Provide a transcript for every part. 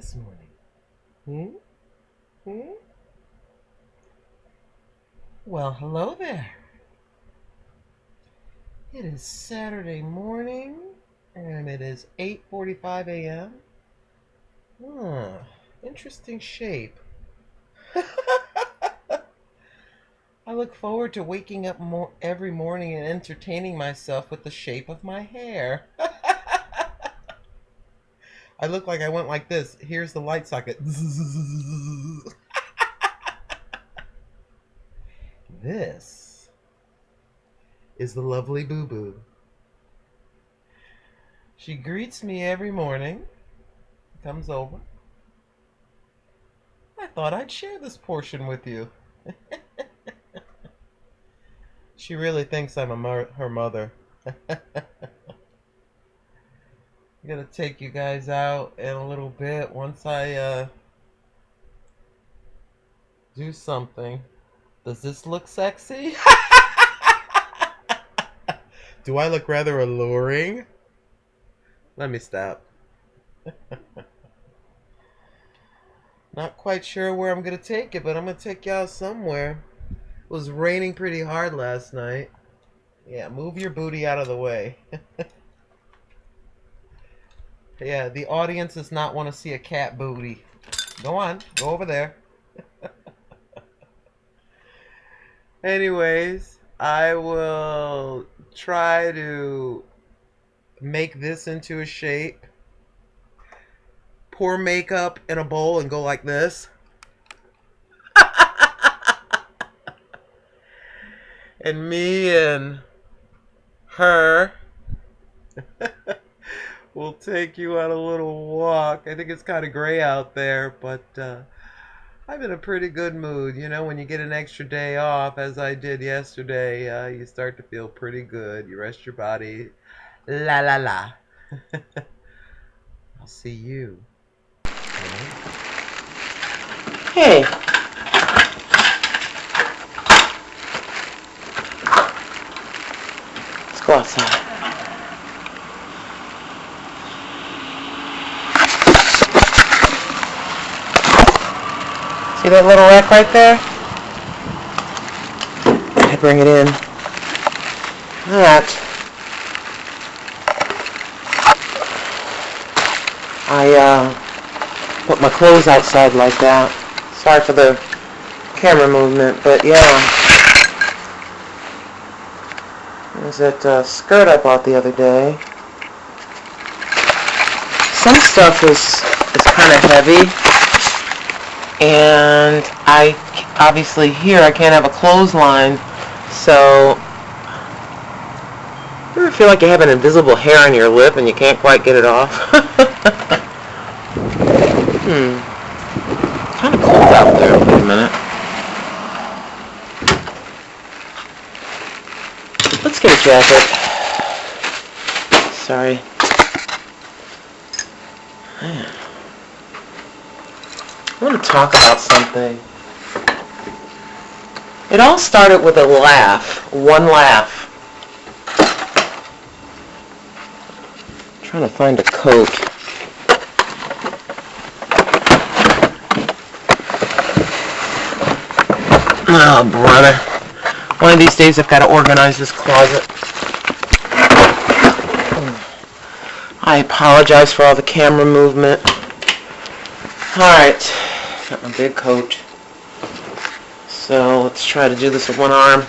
this morning? Hmm? Well, hello there. It is Saturday morning, and it is 8:45 a.m. Interesting shape. I look forward to waking up every morning and entertaining myself with the shape of my hair. I look like I went like this. Here's the light socket. This is the lovely Boo Boo. She greets me every morning, comes over. I thought I'd share this portion with you. She really thinks I'm her mother. I'm gonna take you guys out in a little bit once I do something. Does this look sexy? Do I look rather alluring? Let me stop. Not quite sure where I'm gonna take it, but I'm gonna take you out somewhere. It was raining pretty hard last night. Yeah, move your booty out of the way. Yeah, the audience does not want to see a cat booty. Go on, go over there. Anyways, I will try to make this into a shape. Pour makeup in a bowl and go like this. And me and her will take you on a little walk. I think it's kind of gray out there, but I'm in a pretty good mood. You know, when you get an extra day off, as I did yesterday, you start to feel pretty good. You rest your body. La la la. I'll see you. Hey. Let's go outside. See that little rack right there? I bring it in. That. I put my clothes outside like that. Sorry for the camera movement, but yeah. There's that skirt I bought the other day. Some stuff is kind of heavy, and I obviously here I can't have a clothesline, so you ever feel like you have an invisible hair on your lip and you can't quite get it off? Kind of cold out there. Wait a minute. Let's get a jacket. Sorry. Man. I want to talk about something. It all started with a laugh. One laugh. I'm trying to find a coat. Oh, brother. One of these days I've got to organize this closet. I apologize for all the camera movement. Alright. Got my big coat. So let's try to do this with one arm.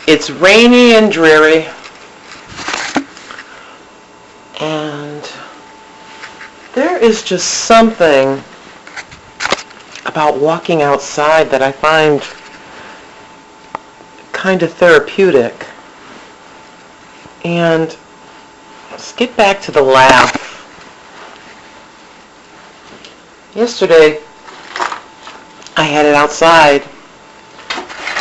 It's rainy and dreary. And there is just something about walking outside that I find kind of therapeutic. And let's get back to the laugh. Yesterday, I had it outside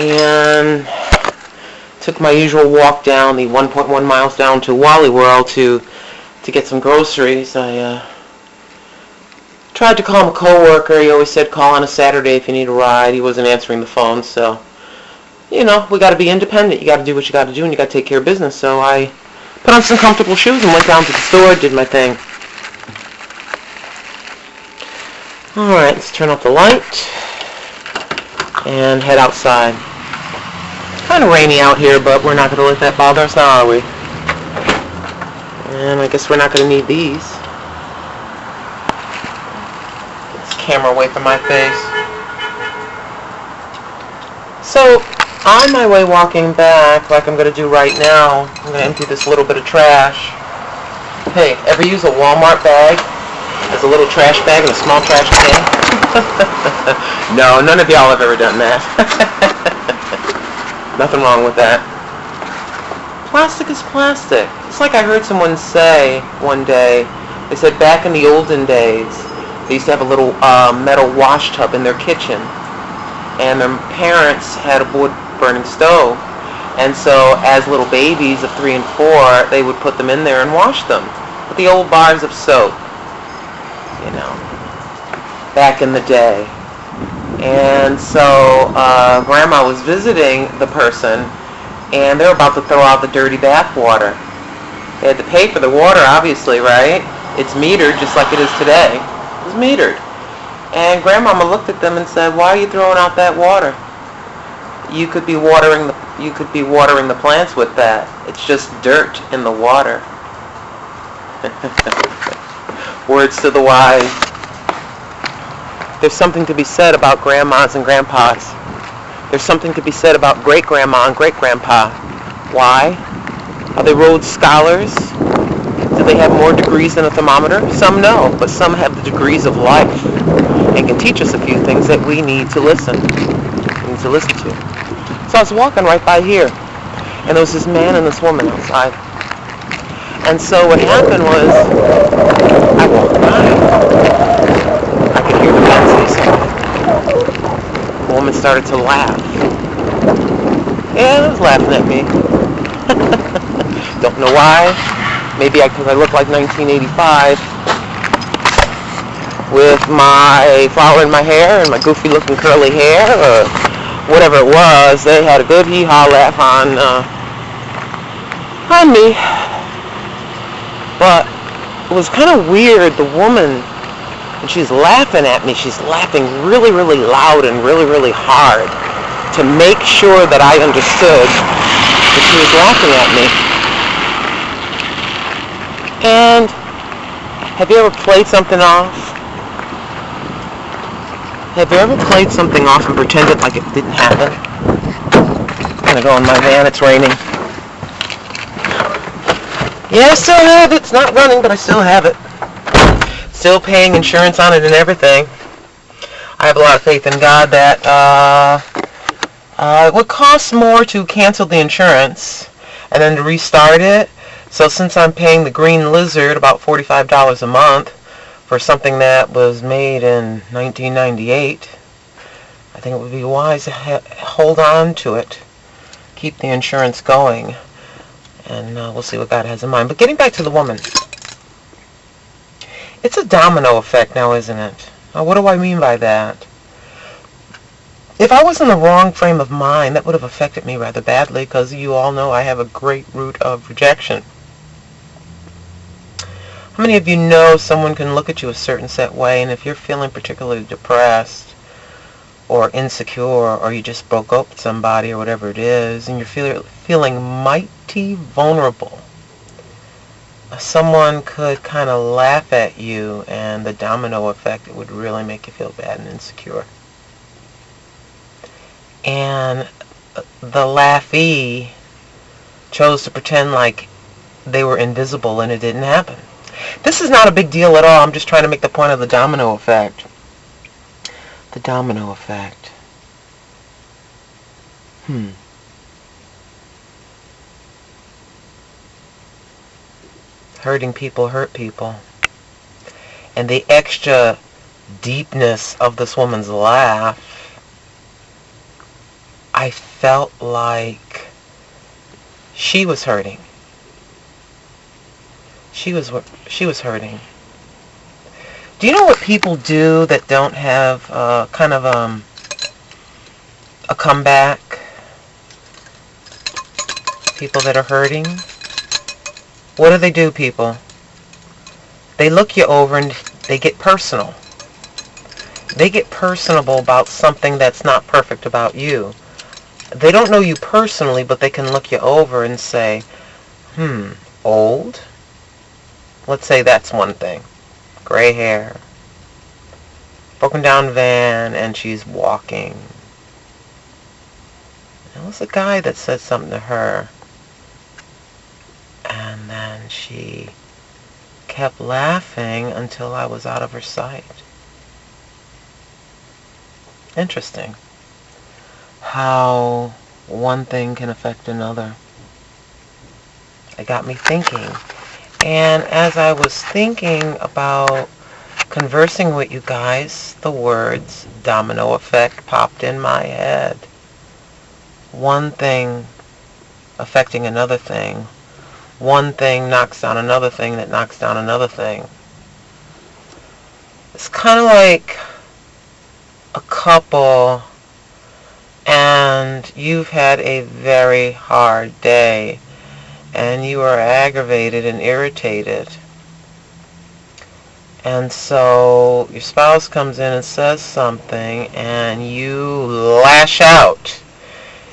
and took my usual walk down the 1.1 miles down to Wally World to get some groceries. I tried to call my coworker. He always said call on a Saturday if you need a ride. He wasn't answering the phone, so you know, we got to be independent. You got to do what you got to do, and you got to take care of business. So I put on some comfortable shoes and went down to the store, did my thing. Alright, let's turn off the light and head outside. Kind of rainy out here, but we're not going to let that bother us now, are we? And I guess we're not going to need these. Get this camera away from my face. So, on my way walking back, like I'm going to do right now, I'm going to empty this little bit of trash. Hey, ever use a Walmart bag as a little trash bag and a small trash can? No, none of y'all have ever done that. Nothing wrong with that. Plastic is plastic. It's like I heard someone say one day, they said back in the olden days, they used to have a little metal wash tub in their kitchen. And their parents had a wood-burning stove. And so as little babies of 3 and 4, they would put them in there and wash them with the old bars of soap. You know, back in the day. And so Grandma was visiting the person, and they were about to throw out the dirty bath water. They had to pay for the water, obviously, right? It's metered just like it is today. It was metered. And Grandmama looked at them and said, "Why are you throwing out that water? You could be watering the plants with that. It's just dirt in the water." Words to the wise. There's something to be said about grandmas and grandpas. There's something to be said about great-grandma and great-grandpa. Why? Are they Rhodes Scholars? Do they have more degrees than a thermometer? Some no, but some have the degrees of life and can teach us a few things that we need to listen. To. So I was walking right by here, and there was this man and this woman outside. And so what happened was, I walked by. I could hear the man say something. The woman started to laugh. Yeah, it was laughing at me. Don't know why. Maybe because I look like 1985 with my flower in my hair and my goofy looking curly hair, or whatever it was. They had a good hee-haw laugh on me. But it was kind of weird. The woman, when she's laughing at me, she's laughing really, really loud and really, really hard to make sure that I understood that she was laughing at me. And have you ever played something off? Have you ever played something off and pretended like it didn't happen? I'm gonna go in my van, it's raining. Yeah, I still have it. It's not running, but I still have it. Still paying insurance on it and everything. I have a lot of faith in God that it would cost more to cancel the insurance and then to restart it. So since I'm paying the Green Lizard about $45 a month for something that was made in 1998, I think it would be wise to hold on to it, keep the insurance going, and we'll see what God has in mind. But getting back to the woman, it's a domino effect now, isn't it? Now, what do I mean by that? If I was in the wrong frame of mind, that would have affected me rather badly, because you all know I have a great root of rejection. How many of you know someone can look at you a certain set way, and if you're feeling particularly depressed or insecure, or you just broke up with somebody or whatever it is, and you're feeling mighty vulnerable, someone could kind of laugh at you, and the domino effect, it would really make you feel bad and insecure. And the laughee chose to pretend like they were invisible and it didn't happen. This is not a big deal at all. I'm just trying to make the point of the domino effect. The domino effect. Hurting people hurt people. And the extra deepness of this woman's laugh, I felt like she was hurting. She was hurting. Do you know what people do that don't have kind of a comeback? People that are hurting. What do, people? They look you over and they get personal. They get personable about something that's not perfect about you. They don't know you personally, but they can look you over and say, old? Let's say that's one thing. Gray hair, broken down van, and she's walking. It was a guy that said something to her, and then she kept laughing until I was out of her sight. Interesting how one thing can affect another. It got me thinking. And as I was thinking about conversing with you guys, the words domino effect popped in my head. One thing affecting another thing. One thing knocks down another thing that knocks down another thing. It's kind of like a couple, and you've had a very hard day, and you are aggravated and irritated. And so your spouse comes in and says something, and you lash out.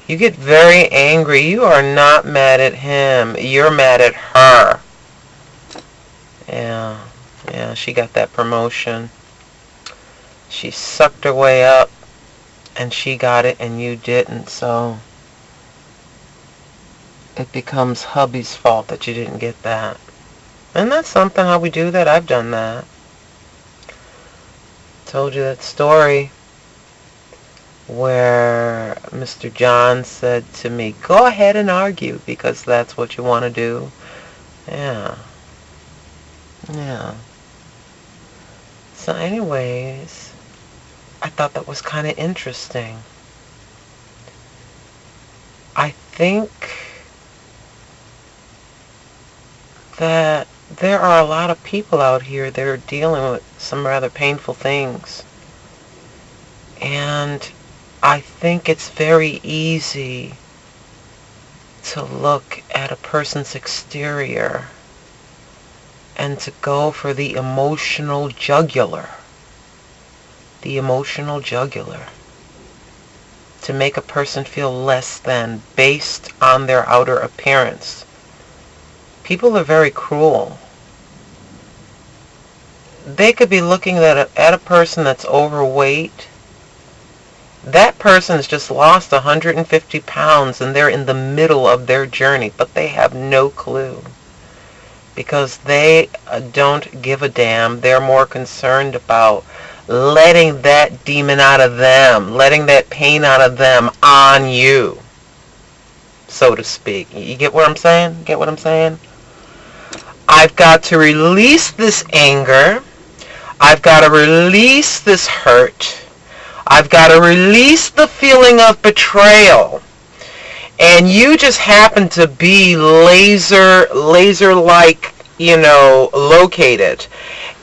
You get very angry. You are not mad at him. You're mad at her. Yeah, she got that promotion. She sucked her way up, and she got it, and you didn't. So it becomes hubby's fault that you didn't get that. And that's something how we do that. I've done that. Told you that story where Mr. John said to me, go ahead and argue because that's what you want to do. Yeah. So anyways, I thought that was kind of interesting. I think that there are a lot of people out here that are dealing with some rather painful things. And I think it's very easy to look at a person's exterior and to go for the emotional jugular. The emotional jugular. To make a person feel less than based on their outer appearance. People are very cruel. They could be looking at a person that's overweight. That person has just lost 150 pounds and they're in the middle of their journey, but they have no clue. Because they don't give a damn. They're more concerned about letting that demon out of them, letting that pain out of them on you, so to speak. You get what I'm saying? Get what I'm saying? I've got to release this anger. I've got to release this hurt. I've got to release the feeling of betrayal. And you just happen to be laser-like, located.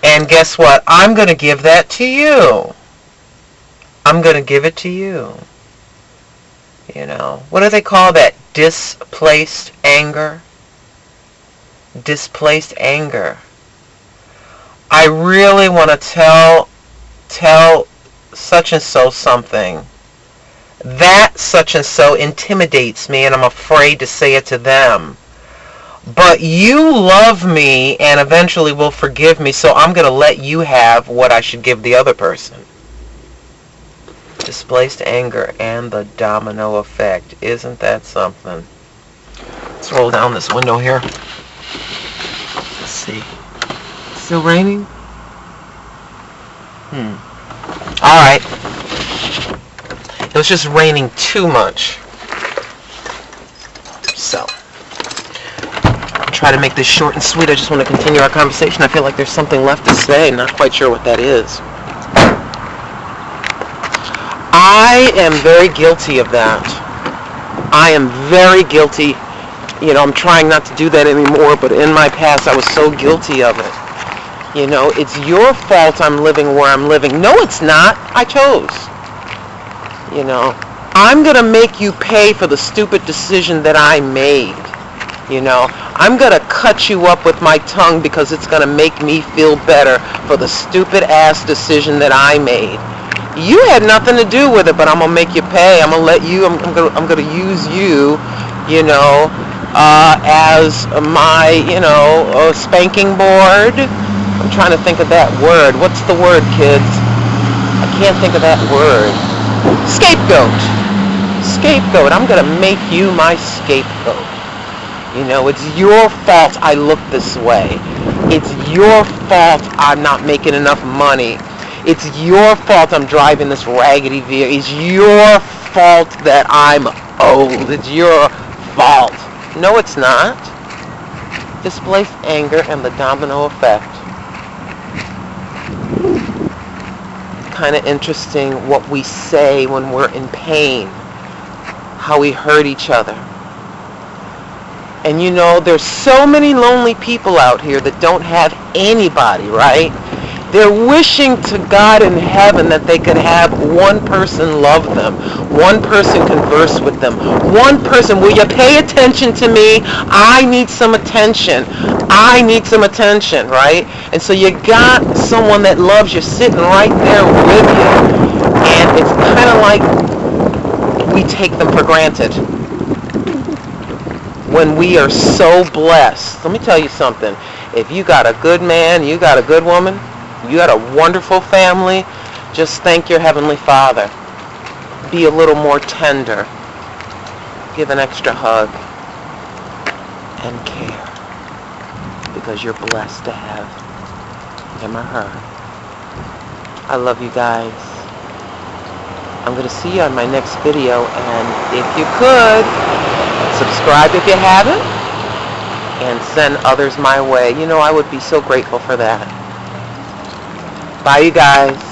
And guess what? I'm going to give that to you. I'm going to give it to you. What do they call that? Displaced anger? Displaced anger. I really want to tell such and so something. That such and so intimidates me and I'm afraid to say it to them. But you love me and eventually will forgive me, so I'm going to let you have what I should give the other person. Displaced anger and the domino effect. Isn't that something? Let's roll down this window here. Let's see. Still raining? Alright. It was just raining too much. So, I'll try to make this short and sweet. I just want to continue our conversation. I feel like there's something left to say. Not quite sure what that is. I am very guilty of that. I am very guilty. I'm trying not to do that anymore, but in my past I was so guilty of it. It's your fault I'm living where I'm living. No, it's not. I chose. I'm going to make you pay for the stupid decision that I made. You know, I'm going to cut you up with my tongue because it's going to make me feel better for the stupid ass decision that I made. You had nothing to do with it, but I'm going to make you pay. I'm going to let you, I'm going to use you, you know, as my, you know, spanking board. I'm trying to think of that word. What's the word, kids? I can't think of that word. Scapegoat. Scapegoat. I'm going to make you my scapegoat. You know, it's your fault I look this way. It's your fault I'm not making enough money. It's your fault I'm driving this raggedy vehicle. It's your fault that I'm old. It's your fault. No, it's not. Displaced anger and the domino effect. Kind of interesting what we say when we're in pain. How we hurt each other. And you know, there's so many lonely people out here that don't have anybody, right? They're wishing to God in heaven that they could have one person love them, one person converse with them, one person, will you pay attention to me? I need some attention. I need some attention, right? And so you got someone that loves you sitting right there with you, and it's kind of like we take them for granted. When we are so blessed. Let me tell you something. If you got a good man, you got a good woman, you got a wonderful family, just thank your Heavenly Father. Be a little more tender. Give an extra hug. And care. Because you're blessed to have him or her. I love you guys. I'm going to see you on my next video, and if you could, subscribe if you haven't, and send others my way. You know, I would be so grateful for that. Bye, you guys.